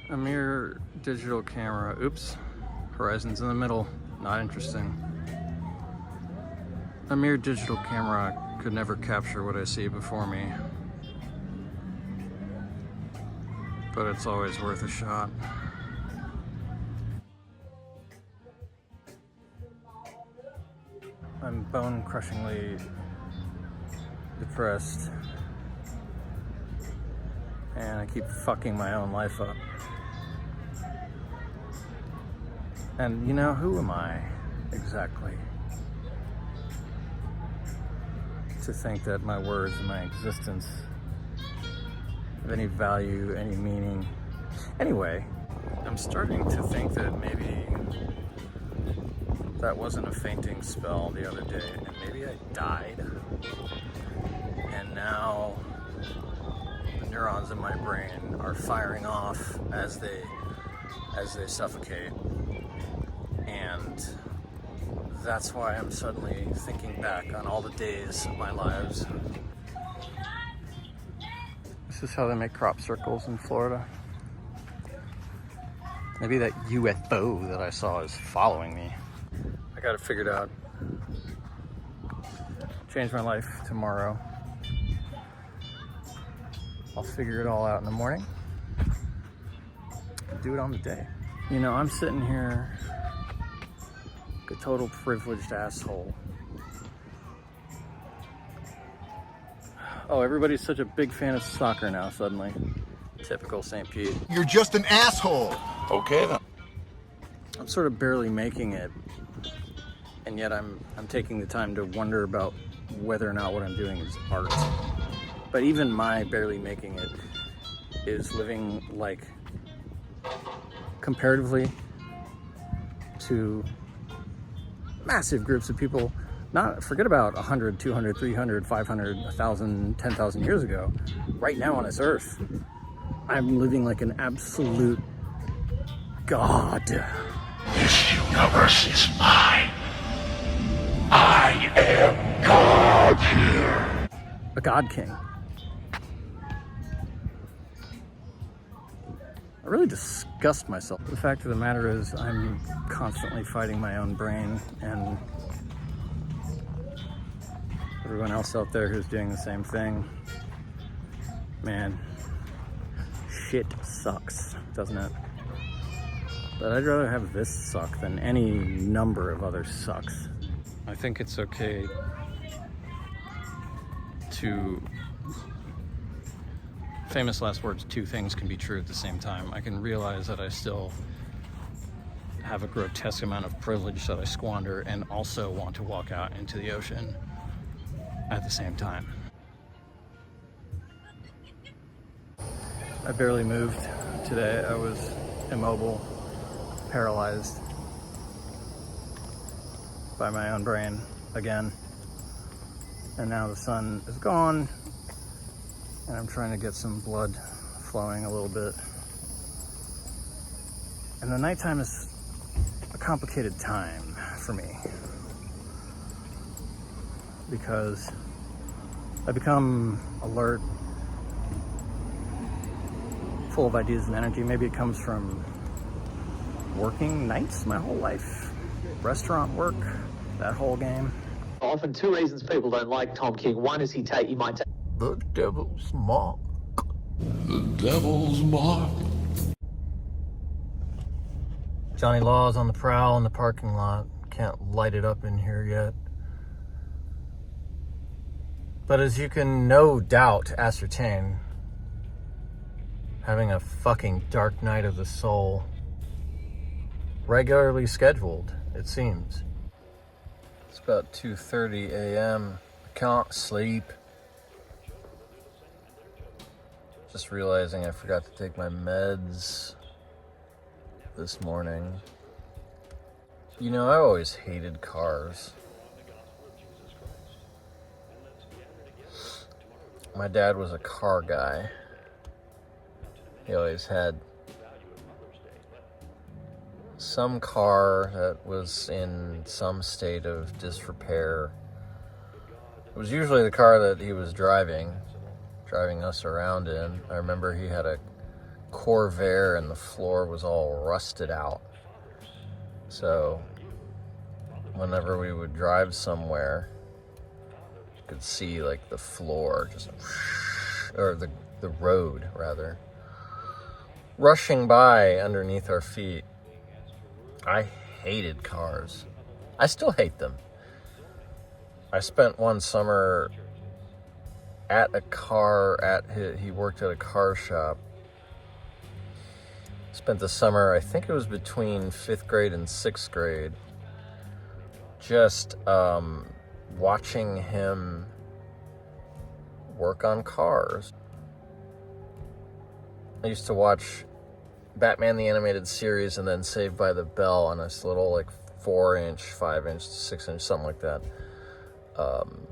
A mere digital camera. Oops. Horizon's in the middle. Not interesting. A mere digital camera could never capture what I see before me. But it's always worth a shot. I'm bone-crushingly depressed. And I keep fucking my own life up. And you know, who am I exactly to think that my words and my existence have any value, any meaning? Anyway, I'm starting to think that maybe that wasn't a fainting spell the other day, and maybe I died. And now the neurons in my brain are firing off as they suffocate. And that's why I'm suddenly thinking back on all the days of my lives. This is how they make crop circles in Florida. Maybe that UFO that I saw is following me. I got it figured out. Change my life tomorrow. I'll figure it all out in the morning. Do it on the day. You know, I'm sitting here, a total privileged asshole. Oh, everybody's such a big fan of soccer now, suddenly. Typical St. Pete. You're just an asshole. Okay then. I'm sort of barely making it, and yet I'm taking the time to wonder about whether or not what I'm doing is art. But even my barely making it is living like, comparatively to massive groups of people, forget about 100, 200, 300, 500, 1,000, 10,000 years ago. Right now on this earth, I'm living like an absolute god. This universe is mine. I am God here. A god king. I really disgust myself. The fact of the matter is I'm constantly fighting my own brain, and everyone else out there who's doing the same thing. Man, shit sucks, doesn't it? But I'd rather have this suck than any number of other sucks. I think it's okay to, famous last words, two things can be true at the same time. I can realize that I still have a grotesque amount of privilege that I squander, and also want to walk out into the ocean at the same time. I barely moved today. I was immobile, paralyzed by my own brain again. And now the sun is gone, and I'm trying to get some blood flowing a little bit. And the nighttime is a complicated time for me, because I become alert, full of ideas and energy. Maybe it comes from working nights my whole life, restaurant work, that whole game. Often two reasons people don't like Tom King. One is he might take The devil's mark. The devil's mark. Johnny Law's on the prowl in the parking lot. Can't light it up in here yet. But as you can no doubt ascertain, having a fucking dark night of the soul, regularly scheduled, it seems. It's about 2:30 a.m. I can't sleep. Just realizing I forgot to take my meds this morning. You know, I always hated cars. My dad was a car guy. He always had some car that was in some state of disrepair. It was usually the car that he was driving us around in. I remember he had a Corvair and the floor was all rusted out. So whenever we would drive somewhere, you could see like the floor just, or the road rather, rushing by underneath our feet. I hated cars. I still hate them. I spent one summer at a car, he worked at a car shop. Spent the summer, I think it was between 5th grade and 6th grade, just watching him work on cars. I used to watch Batman the Animated Series and then Saved by the Bell on this little like 4-inch, 5-inch, 6-inch, something like that,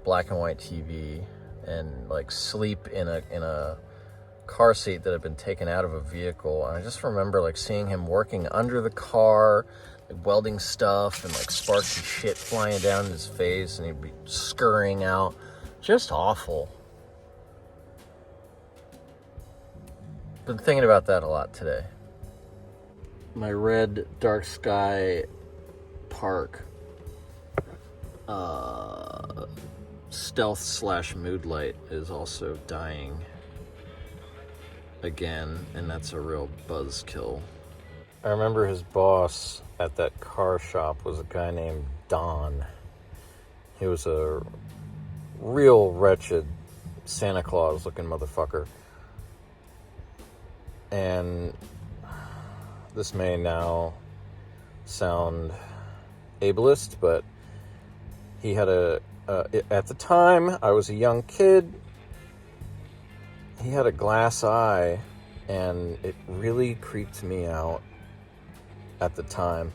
black and white TV, and like sleep in a car seat that had been taken out of a vehicle. And I just remember like seeing him working under the car, like welding stuff, and like sparks and shit flying down his face, and he'd be scurrying out. Just awful. Been thinking about that a lot today. My red dark sky park stealth / mood light is also dying again, and that's a real buzzkill. I remember his boss at that car shop was a guy named Don. He was a real wretched Santa Claus looking motherfucker. And this may now sound ableist, but he had at the time, I was a young kid, he had a glass eye, and it really creeped me out at the time.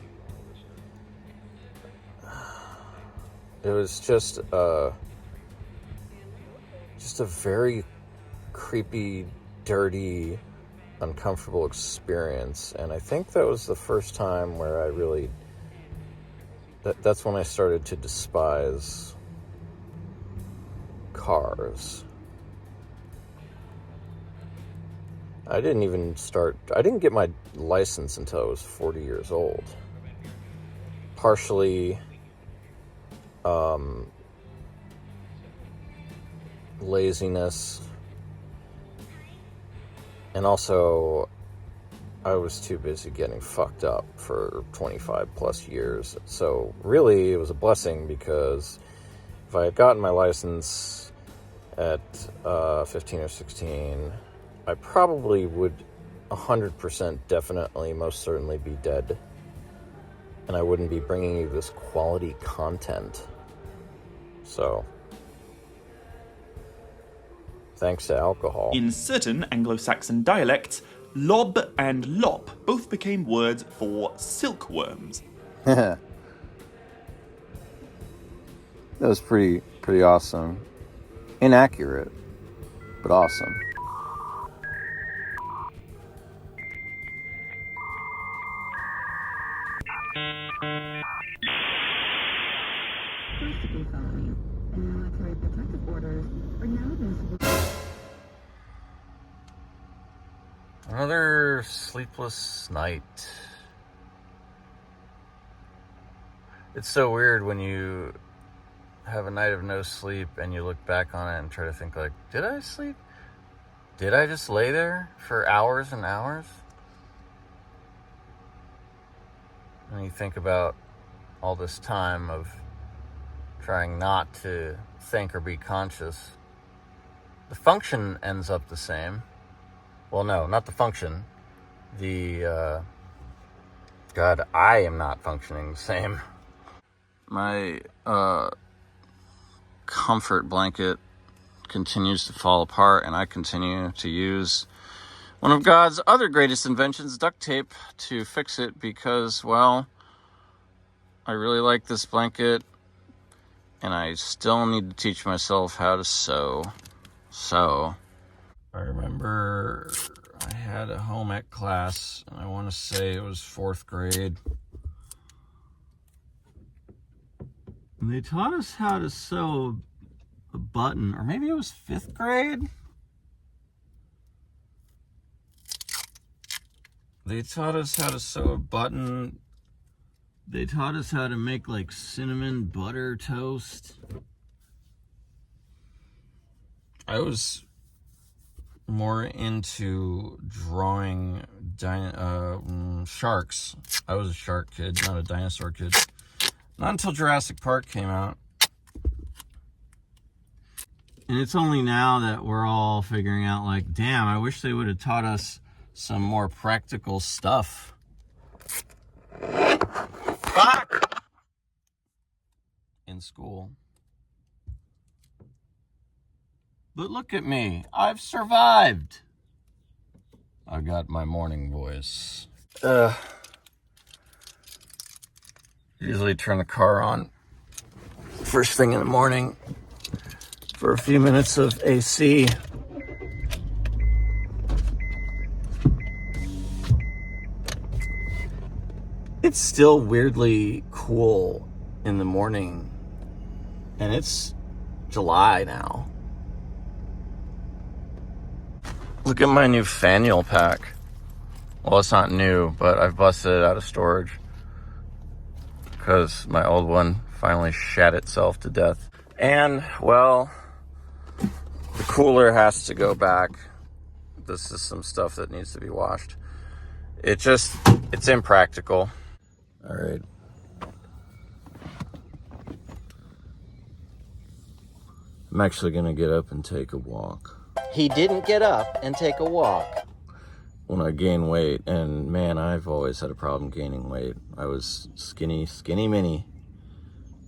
It was just a very creepy, dirty, uncomfortable experience. And I think that was the first time where I really, that's when I started to despise cars. I didn't get my license until I was 40 years old. Partially laziness, and also I was too busy getting fucked up for 25 plus years. So really it was a blessing, because if I had gotten my license at 15 or 16, I probably would 100% definitely, most certainly be dead. And I wouldn't be bringing you this quality content. So, thanks to alcohol. In certain Anglo-Saxon dialects, lob and lop both became words for silkworms. That was pretty awesome. Inaccurate, but awesome. Another sleepless night. It's so weird when you have a night of no sleep and you look back on it and try to think like, did I sleep? Did I just lay there for hours and hours? And you think about all this time of trying not to think or be conscious. The function ends up the same. Well, no, not the function. God, I am not functioning the same. My comfort blanket continues to fall apart, and I continue to use one of God's other greatest inventions, duct tape, to fix it, because, well, I really like this blanket, and I still need to teach myself how to sew. So, I remember I had a home ec class, and I want to say it was 4th grade. And they taught us how to sew a button, or maybe it was 5th grade? They taught us how to sew a button. They taught us how to make like cinnamon butter toast. I was more into drawing sharks. I was a shark kid, not a dinosaur kid. Not until Jurassic Park came out. And it's only now that we're all figuring out, like, damn, I wish they would have taught us some more practical stuff. Fuck! In school. But look at me. I've survived. I got my morning voice. Usually turn the car on first thing in the morning for a few minutes of AC. It's still weirdly cool in the morning, and it's July now. Look at my new fanule pack. Well, it's not new, but I've busted it out of storage because my old one finally shat itself to death. And, well, the cooler has to go back. This is some stuff that needs to be washed. It's impractical. All right. I'm actually gonna get up and take a walk. He didn't get up and take a walk. When I gain weight, and man, I've always had a problem gaining weight. I was skinny mini.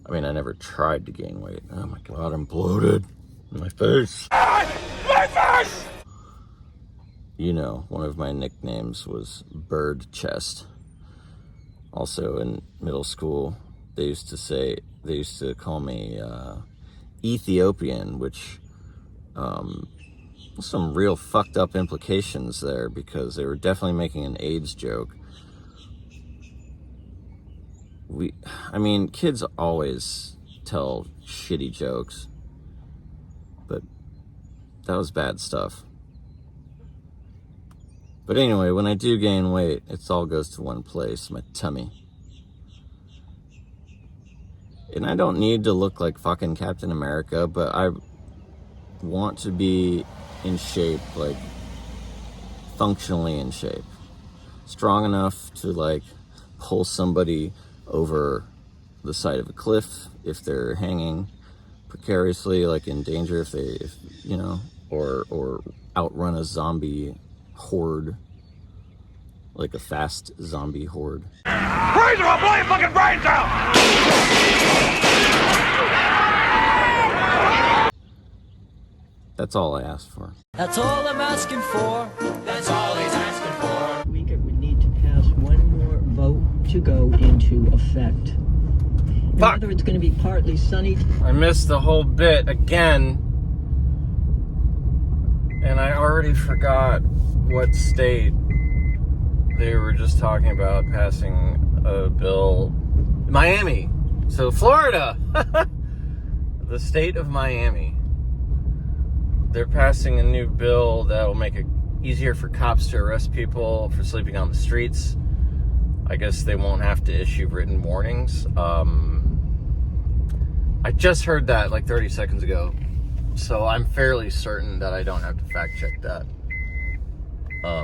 I mean, I never tried to gain weight. Oh my God, I'm bloated. My face. My face! You know, one of my nicknames was Bird Chest. Also in middle school, they used to call me Ethiopian, which some real fucked up implications there, because they were definitely making an AIDS joke. I mean, kids always tell shitty jokes, but that was bad stuff. But anyway, when I do gain weight, it all goes to one place, my tummy. And I don't need to look like fucking Captain America, but I want to be in shape, like functionally in shape. Strong enough to like pull somebody over the side of a cliff if they're hanging precariously, like in danger, if you know, or outrun a zombie horde, like a fast zombie horde. Razor, I'll blow your fucking brains out! That's all I asked for. That's all I'm asking for. That's all he's asking for. We would need to pass one more vote to go into effect. And Fuck. whether it's going to be partly sunny. I missed the whole bit again, and I already forgot what state they were just talking about passing a bill. Miami. So Florida. The state of Miami. They're passing a new bill that will make it easier for cops to arrest people for sleeping on the streets. I guess they won't have to issue written warnings. I just heard that like 30 seconds ago, so I'm fairly certain that I don't have to fact check that.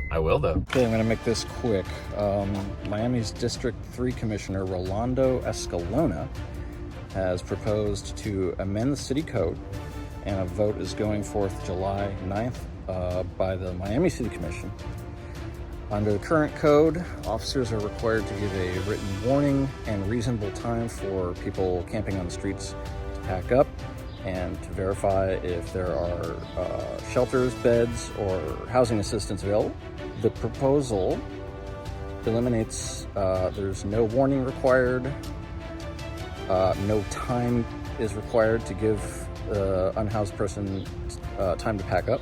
I will though. Okay, I'm gonna make this quick. Miami's District 3 Commissioner Rolando Escalona has proposed to amend the city code, and a vote is going forth July 9th by the Miami City Commission. Under the current code, officers are required to give a written warning and reasonable time for people camping on the streets to pack up and to verify if there are shelters, beds, or housing assistance available. The proposal eliminates, there's no warning required, no time is required to give the unhoused person time to pack up.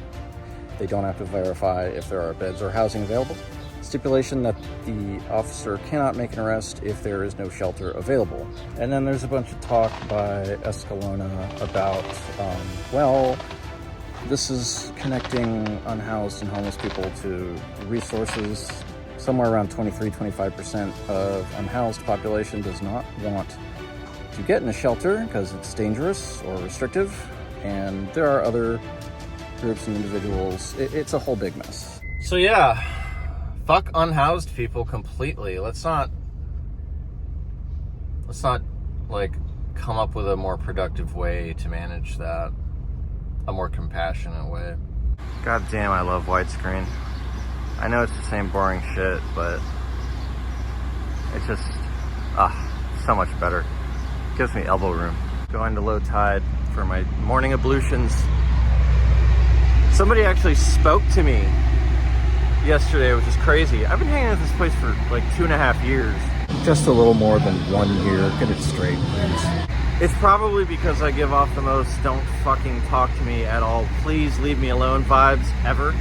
They don't have to verify if there are beds or housing available. Stipulation that the officer cannot make an arrest if there is no shelter available. And then there's a bunch of talk by Escalona about, well, this is connecting unhoused and homeless people to resources somewhere around 23-25% of unhoused population does not want to get in a shelter because it's dangerous or restrictive, and there are other groups and individuals. It's a whole big mess. So yeah, fuck unhoused people completely. Let's not like come up with a more productive way to manage that, a more compassionate way. God damn, I love widescreen. I know it's the same boring shit, but it's just so much better. Gives me elbow room. Going to low tide for my morning ablutions. Somebody actually spoke to me yesterday, which is crazy. I've been hanging at this place for like 2.5 years. Just a little more than 1 year. Get it straight, please. It's probably because I give off the most don't fucking talk to me at all, please leave me alone vibes ever.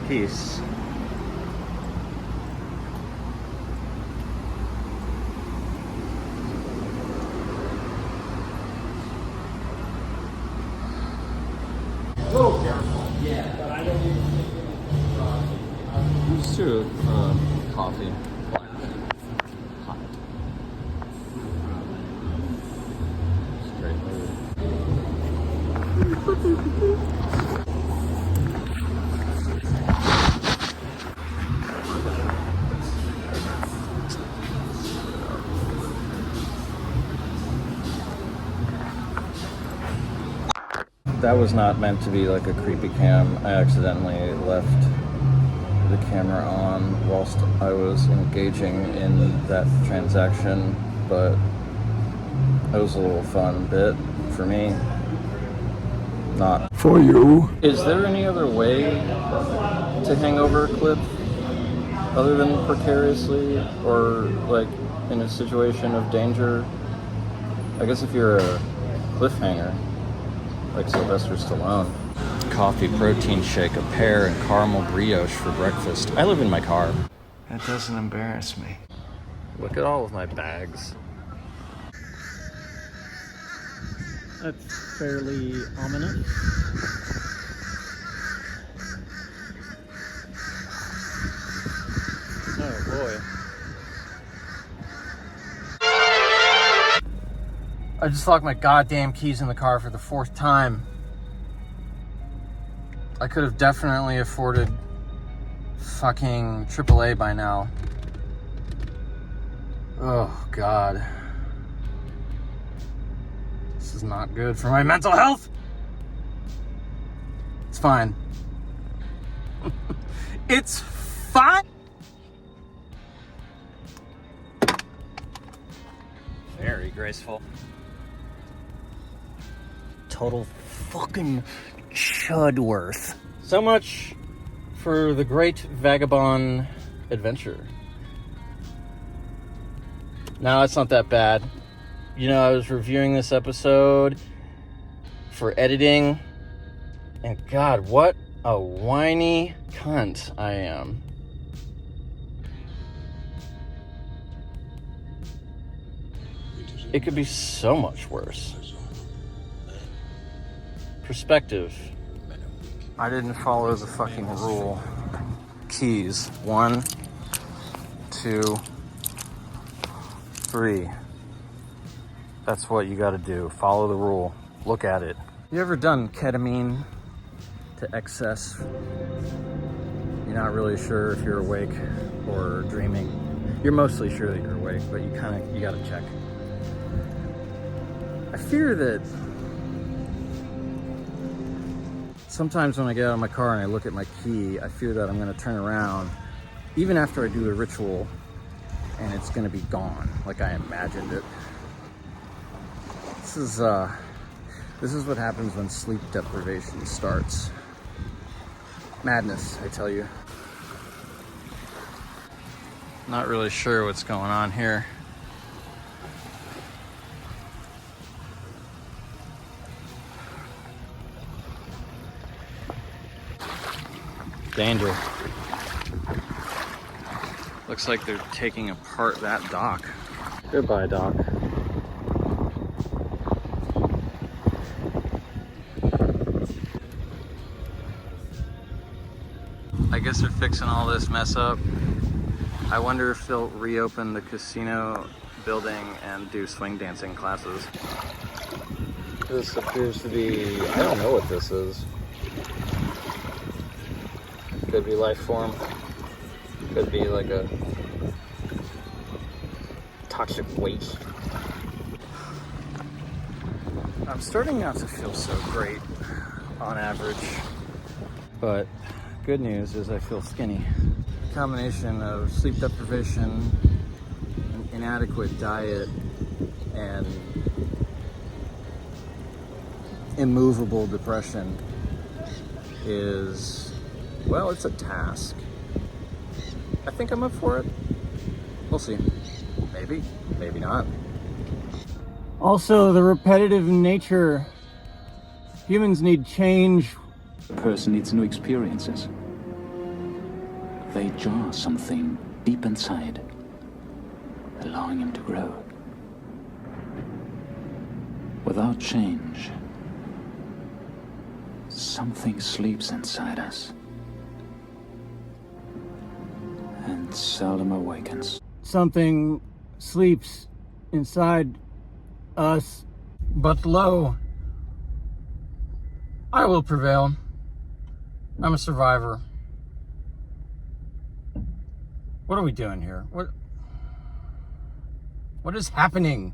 Peace. Let's do coffee. Hot. Straight That was not meant to be like a creepy cam. I accidentally left the camera on whilst I was engaging in that transaction, but it was a little fun bit for me. Not For you. Is there any other way to hang over a cliff other than precariously or like in a situation of danger? I guess if you're a cliffhanger, like Sylvester Stallone. Coffee, protein shake, a pear, and caramel brioche for breakfast. I live in my car. That doesn't embarrass me. Look at all of my bags. That's fairly ominous. Oh boy. I just locked my goddamn keys in the car for the 4th time. I could have definitely afforded fucking AAA by now. Oh God. This is not good for my mental health. It's fine. It's fine. Very graceful. Total fucking Chudworth. So much for the great vagabond adventure. No, it's not that bad. You know, I was reviewing this episode for editing, and God, what a whiny cunt I am. It could be so much worse. Perspective. I didn't follow the fucking rule. Keys. 1, 2, 3. That's what you gotta do. Follow the rule. Look at it. You ever done ketamine to excess? You're not really sure if you're awake or dreaming. You're mostly sure that you're awake, but you gotta check. I fear that sometimes when I get out of my car and I look at my key, I fear that I'm gonna turn around, even after I do the ritual, and it's gonna be gone, like I imagined it. This is what happens when sleep deprivation starts. Madness, I tell you. Not really sure what's going on here. Danger. Looks like they're taking apart that dock. Goodbye, dock. guess they're fixing all this mess up. I wonder if they'll reopen the casino building and do swing dancing classes. This appears to be, I don't know what this is. Could be life form. Could be like a toxic waste. I'm starting not to feel so great on average, but good news is I feel skinny. A combination of sleep deprivation, an inadequate diet, and immovable depression is, well, it's a task. I think I'm up for it. We'll see. Maybe, maybe not. Also, the repetitive nature. Humans need change. A person needs new experiences. They jar something deep inside, allowing him to grow. Without change, something sleeps inside us and seldom awakens. Something sleeps inside us, but lo, I will prevail. I'm a survivor. What are we doing here? What is happening?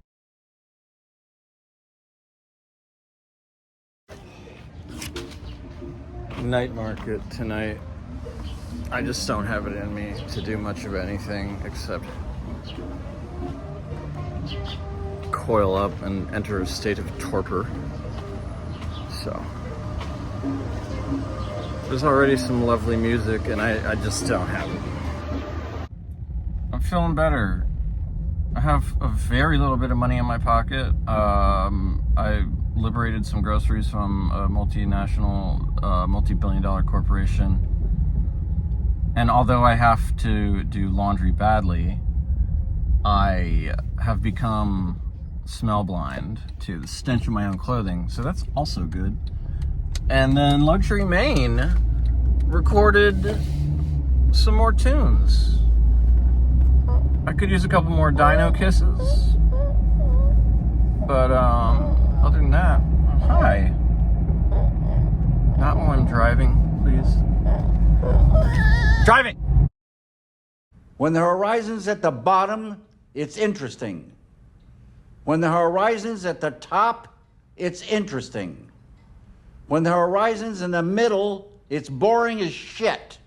Night market tonight. I just don't have it in me to do much of anything except coil up and enter a state of torpor. So there's already some lovely music and I just don't have it. I'm feeling better. I have a very little bit of money in my pocket. I liberated some groceries from a multinational, multi-billion-dollar corporation. And although I have to do laundry badly, I have become smell blind to the stench of my own clothing, so that's also good. And then Luxury Maine recorded some more tunes. I could use a couple more Dino kisses, but other than that, hi. Not while I'm driving, please. Driving! When the horizon's at the bottom, it's interesting. When the horizon's at the top, it's interesting. When the horizon's in the middle, it's boring as shit.